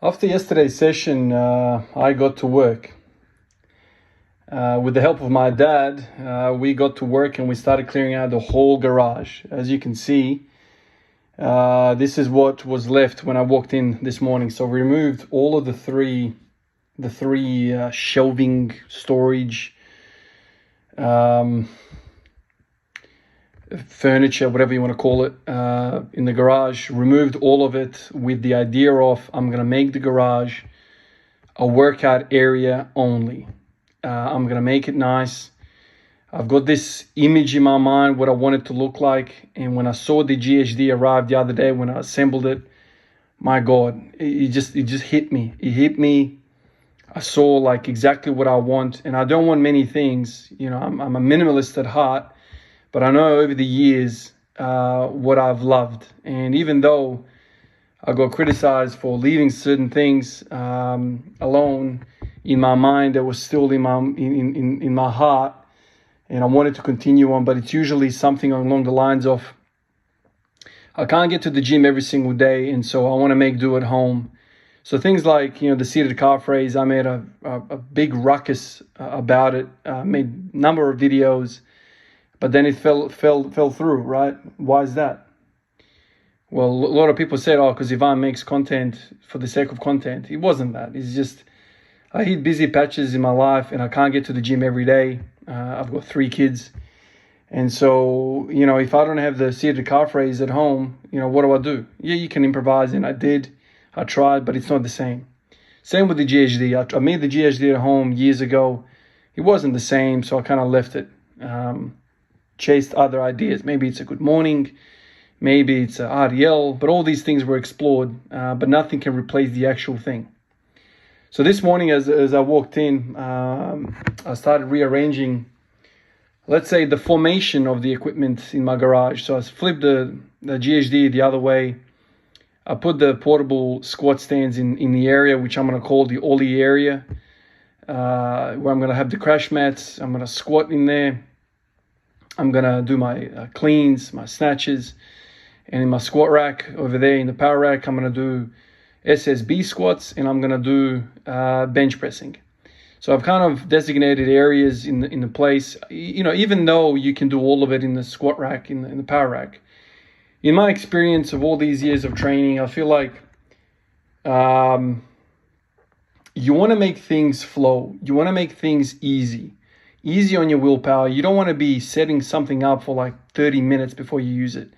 After yesterday's session, I got to work. With the help of my dad, we got to work and we started clearing out the whole garage. As you can see, this is what was left when I walked in this morning. So we removed all of the three shelving storage, furniture, whatever you want to call it, in the garage. Removed all of it with the idea of I'm going to make the garage a workout area only. I'm going to make it nice. I've got this image in my mind, what I want it to look like. And when I saw the GHD arrive the other day, when I assembled it, my God, it just hit me. It hit me. I saw like exactly what I want. And I don't want many things. You know, I'm a minimalist at heart. But I know over the years what I've loved. And even though I got criticized for leaving certain things alone, in my mind, that was still in my heart, and I wanted to continue on. But it's usually something along the lines of, I can't get to the gym every single day, and so I want to make do at home. So things like, the seated calf raise, I made a big ruckus about it. Made a number of videos, but then it fell through, right? Why is that? Well, a lot of people said, because Ivan makes content for the sake of content. It wasn't that. It's just, I hit busy patches in my life and I can't get to the gym every day. I've got 3 kids. And so, if I don't have the seated calf raise at home, what do? Yeah, you can improvise, and I did. I tried, but it's not the same. Same with the GHD. I made the GHD at home years ago. It wasn't the same, so I kind of left it. Chased other ideas. Maybe it's a good morning. Maybe it's a RDL. But all these things were explored, but nothing can replace the actual thing. So this morning, as I walked in, I started rearranging, let's say, the formation of the equipment in my garage. So I flipped the GHD the other way. I put the portable squat stands in the area, which I'm going to call the Ollie area, where I'm going to have the crash mats. I'm going to squat in there. I'm going to do my cleans, my snatches. And in my squat rack over there, in the power rack, I'm going to do SSB squats, and I'm going to do bench pressing. So I've kind of designated areas in the place, even though you can do all of it in the squat rack, in the power rack. In my experience of all these years of training, I feel like you want to make things flow. You want to make things easy on your willpower. You don't want to be setting something up for like 30 minutes before you use it.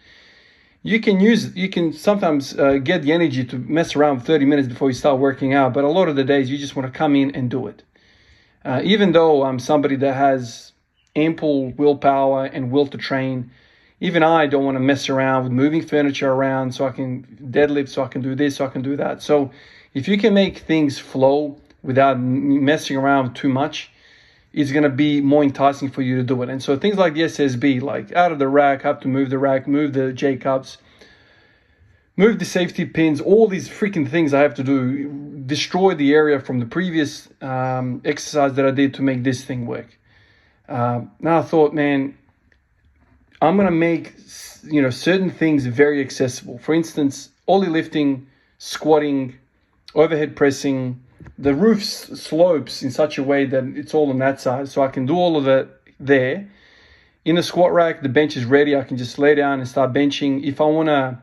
You can sometimes get the energy to mess around 30 minutes before you start working out, but a lot of the days you just want to come in and do it. Even though I'm somebody that has ample willpower and will to train, even I don't want to mess around with moving furniture around so I can deadlift, so I can do this, so I can do that. So if you can make things flow without messing around too much, it's going to be more enticing for you to do it. And so things like the SSB, like out of the rack, have to move the rack, move the J-cups, move the safety pins, all these freaking things I have to do, destroy the area from the previous exercise that I did to make this thing work. Now I thought, man, I'm going to make, certain things very accessible. For instance, ollie lifting, squatting, overhead pressing. The roof slopes in such a way that it's all on that side. So I can do all of that there. In the squat rack, the bench is ready. I can just lay down and start benching. If I want to,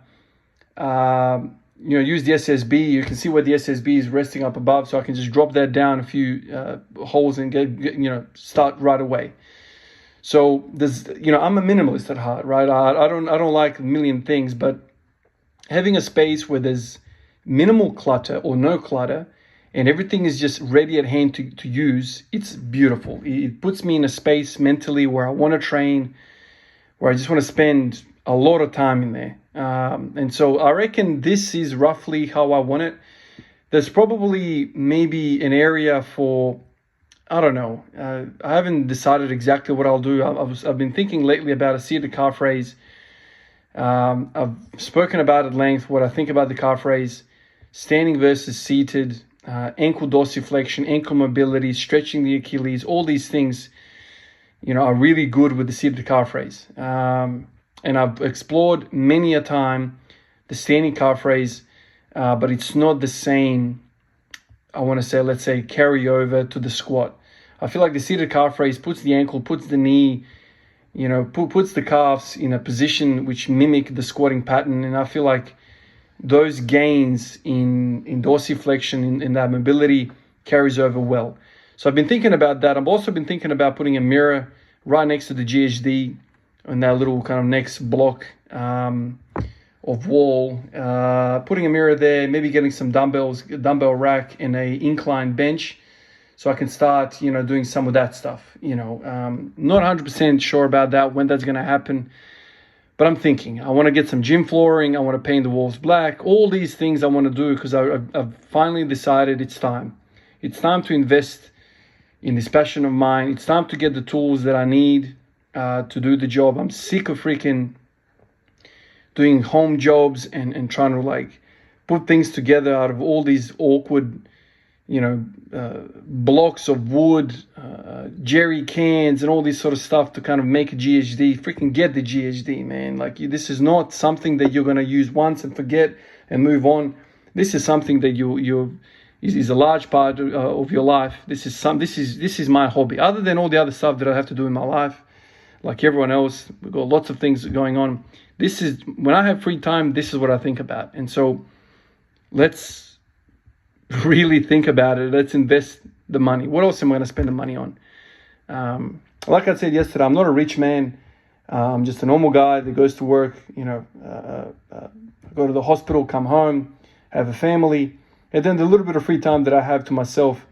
use the SSB, you can see where the SSB is resting up above. So I can just drop that down a few holes and start right away. So there's, I'm a minimalist at heart, right? I don't like a million things, but having a space where there's minimal clutter or no clutter, and everything is just ready at hand to use, it's beautiful. It puts me in a space mentally where I want to train, where I just want to spend a lot of time in there. And so I reckon this is roughly how I want it. There's probably maybe an area for, I don't know. I haven't decided exactly what I'll do. I've been thinking lately about a seated calf raise. I've spoken about at length what I think about the calf raise, standing versus seated, ankle dorsiflexion, ankle mobility, stretching the Achilles, all these things, are really good with the seated calf raise. And I've explored many a time the standing calf raise, but it's not the same I want to say, let's say, carry over to the squat. I feel like the seated calf raise puts the ankle, puts the knee, puts the calves in a position which mimic the squatting pattern. And I feel like those gains in dorsiflexion, in that mobility, carries over well. So I've been thinking about that. I've also been thinking about putting a mirror right next to the GHD on that little kind of next block of wall. Putting a mirror there, maybe getting some dumbbells, a dumbbell rack, and a incline bench, so I can start, doing some of that stuff. Not 100% sure about that, when that's going to happen. But I'm thinking, I want to get some gym flooring. I want to paint the walls black. All these things I want to do because I've finally decided it's time. It's time to invest in this passion of mine. It's time to get the tools that I need to do the job. I'm sick of freaking doing home jobs and trying to put things together out of all these awkward, blocks of wood, jerry cans, and all this sort of stuff to kind of make a GHD. Freaking get the GHD, man. This is not something that you're going to use once and forget and move on. This is something that is a large part of your life. This is my hobby. Other than all the other stuff that I have to do in my life, like everyone else, we've got lots of things going on. This is, when I have free time, this is what I think about. And so let's really think about it. Let's invest the money. What else am I going to spend the money on? Like I said yesterday, I'm not a rich man. I'm just a normal guy that goes to work, go to the hospital, come home, have a family. And then the little bit of free time that I have to myself,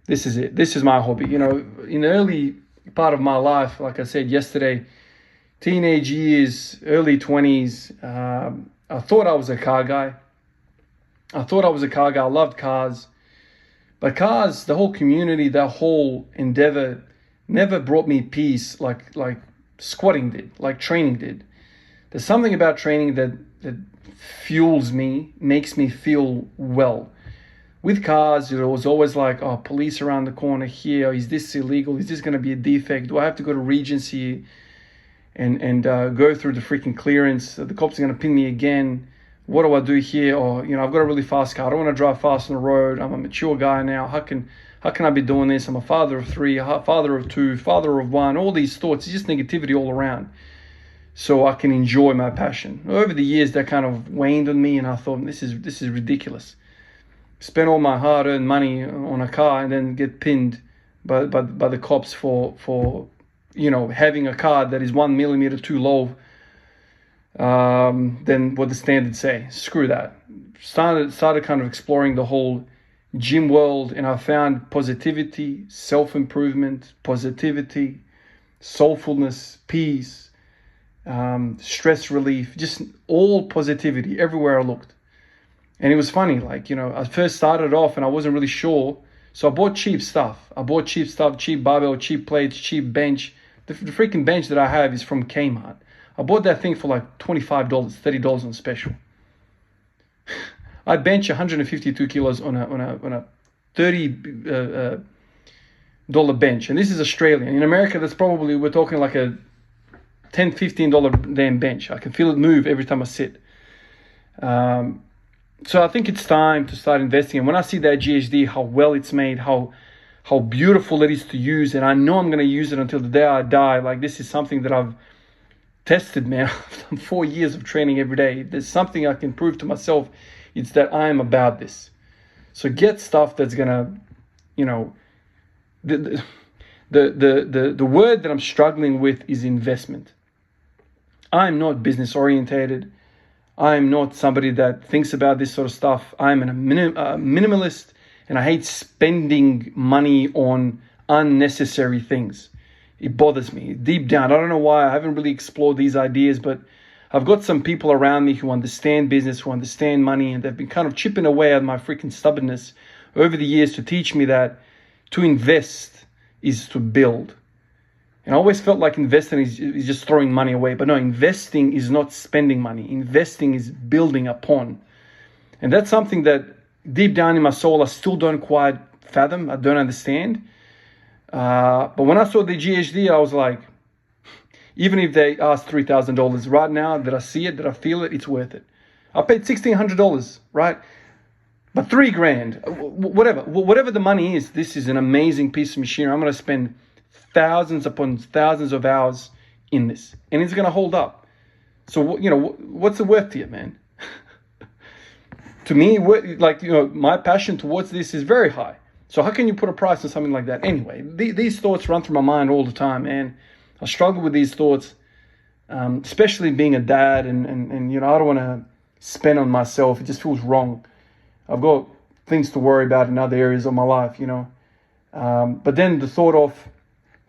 this is it. This is my hobby. In the early part of my life, like I said yesterday, teenage years, early 20s, I thought I was a car guy. I loved cars. But cars, the whole community, that whole endeavor never brought me peace like squatting did, like training did. There's something about training that fuels me, makes me feel well. With cars, it was always like, oh, police around the corner here. Is this illegal? Is this going to be a defect? Do I have to go to Regency and go through the freaking clearance? The cops are going to pin me again. What do I do here? Or, I've got a really fast car. I don't want to drive fast on the road. I'm a mature guy now. How can I be doing this? I'm a father of 3, a father of 2, father of 1. All these thoughts, it's just negativity all around. So I can enjoy my passion. Over the years, that kind of waned on me, and I thought, this is ridiculous. Spend all my hard-earned money on a car and then get pinned by the cops for having a car that is 1 millimeter too low than what the standards say. Screw that. Started kind of exploring the whole gym world, and I found positivity, self-improvement, positivity, soulfulness, peace, stress relief, just all positivity everywhere I looked. And it was funny, I first started off and I wasn't really sure. So I bought cheap stuff. Cheap barbell, cheap plates, cheap bench. The freaking bench that I have is from Kmart. I bought that thing for $25, $30 on special. I bench 152 kilos on a $30 bench. And this is Australian. In America, that's probably, we're talking like a $10, $15 damn bench. I can feel it move every time I sit. So I think it's time to start investing. And when I see that GHD, how well it's made, how beautiful it is to use, and I know I'm going to use it until the day I die. This is something that I've tested, man. I've done 4 years of training every day. If there's something I can prove to myself, it's that I am about this. So get stuff that's going to, the word that I'm struggling with is investment. I'm not business orientated. I'm not somebody that thinks about this sort of stuff. I'm a minimalist, and I hate spending money on unnecessary things. It bothers me deep down. I don't know why. I haven't really explored these ideas, but I've got some people around me who understand business, who understand money, and they've been kind of chipping away at my freaking stubbornness over the years to teach me that to invest is to build. And I always felt like investing is just throwing money away. But no, investing is not spending money. Investing is building upon. And that's something that deep down in my soul, I still don't quite fathom. I don't understand. But when I saw the GHD, I was like, even if they asked $3,000 right now, that I see it, that I feel it, it's worth it. I paid $1,600, right? But 3 grand, whatever the money is, this is an amazing piece of machinery. I'm going to spend thousands upon thousands of hours in this, and it's going to hold up. So, what's it worth to you, man? To me, my passion towards this is very high. So how can you put a price on something like that? Anyway, these thoughts run through my mind all the time, man. I struggle with these thoughts, especially being a dad, and I don't want to spend on myself. It just feels wrong. I've got things to worry about in other areas of my life, But then the thought of,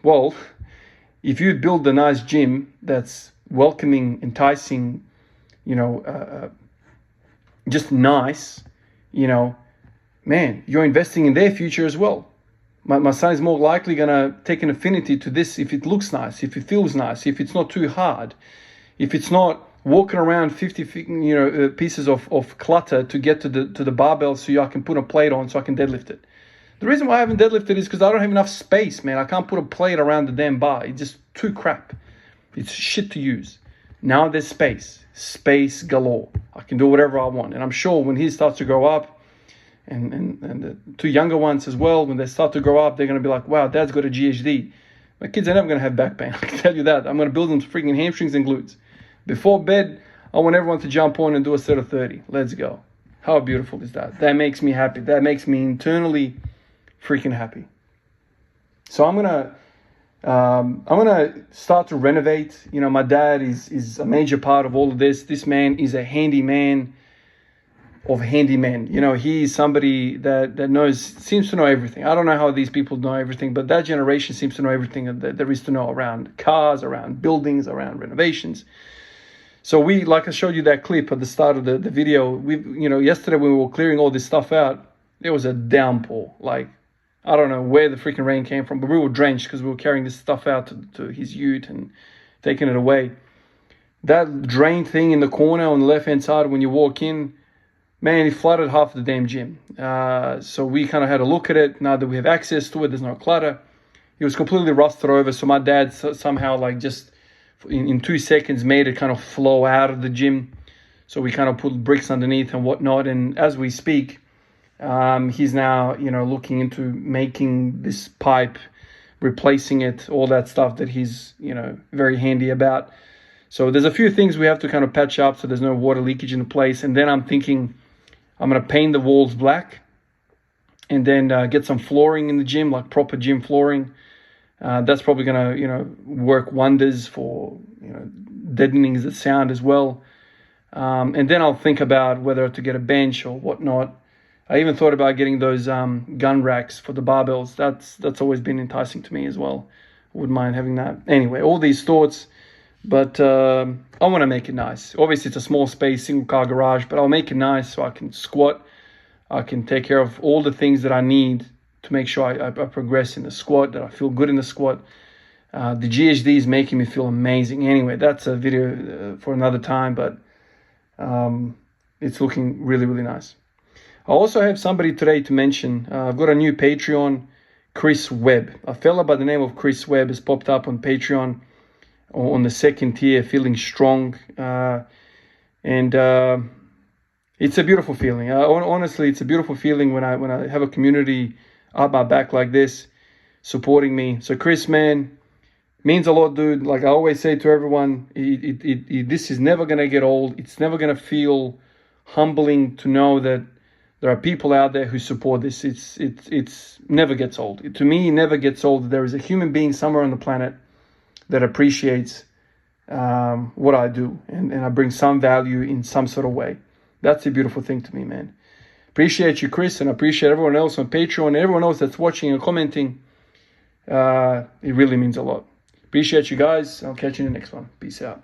well, if you build a nice gym that's welcoming, enticing, just nice, man, you're investing in their future as well. My son is more likely going to take an affinity to this if it looks nice, if it feels nice, if it's not too hard, if it's not walking around 50 pieces of clutter to get to the barbell so I can put a plate on so I can deadlift it. The reason why I haven't deadlifted is because I don't have enough space, man. I can't put a plate around the damn bar. It's just too crap. It's shit to use. Now there's space galore. I can do whatever I want. And I'm sure when he starts to grow up, and the 2 younger ones as well, when they start to grow up, they're going to be like, wow, dad's got a GHD. My kids are never going to have back pain. I can tell you that. I'm going to build them freaking hamstrings and glutes. Before bed, I want everyone to jump on and do a set of 30. Let's go. How beautiful is that? That makes me happy. That makes me internally freaking happy. So I'm gonna start to renovate. My dad is a major part of all of this. This man is a handyman of handymen. He's somebody that seems to know everything. I don't know how these people know everything, but that generation seems to know everything that there is to know around cars, around buildings, around renovations. So like I showed you that clip at the start of the video, yesterday when we were clearing all this stuff out, there was a downpour. Like, I don't know where the freaking rain came from, but we were drenched because we were carrying this stuff out to his ute and taking it away. That drain thing in the corner on the left-hand side when you walk in, man, it flooded half the damn gym. So we kind of had a look at it. Now that we have access to it, there's no clutter. It was completely rusted over. So my dad somehow just in 2 seconds made it kind of flow out of the gym. So we kind of put bricks underneath and whatnot. And as we speak, he's now, looking into making this pipe, replacing it, all that stuff that he's, very handy about. So there's a few things we have to kind of patch up so there's no water leakage in the place. And then I'm thinking I'm going to paint the walls black and then get some flooring in the gym, like proper gym flooring. That's probably going to, work wonders for, deadening the sound as well. And then I'll think about whether to get a bench or whatnot. I even thought about getting those gun racks for the barbells. That's always been enticing to me as well. I wouldn't mind having that. Anyway, all these thoughts, but I want to make it nice. Obviously, it's a small space, single car garage, but I'll make it nice so I can squat. I can take care of all the things that I need to make sure I progress in the squat, that I feel good in the squat. The GHD is making me feel amazing. Anyway, that's a video for another time, but it's looking really, really nice. I also have somebody today to mention. I've got a new Patreon, Chris Webb. A fella by the name of Chris Webb has popped up on Patreon on the 2nd tier, feeling strong. And it's a beautiful feeling. Honestly, it's a beautiful feeling when I have a community at my back like this, supporting me. So Chris, man, means a lot, dude. Like I always say to everyone, this is never going to get old. It's never going to feel humbling to know that there are people out there who support this. It's never gets old. To me, it never gets old. There is a human being somewhere on the planet that appreciates what I do, and I bring some value in some sort of way. That's a beautiful thing to me, man. Appreciate you, Chris, and I appreciate everyone else on Patreon and everyone else that's watching and commenting. It really means a lot. Appreciate you guys. I'll catch you in the next one. Peace out.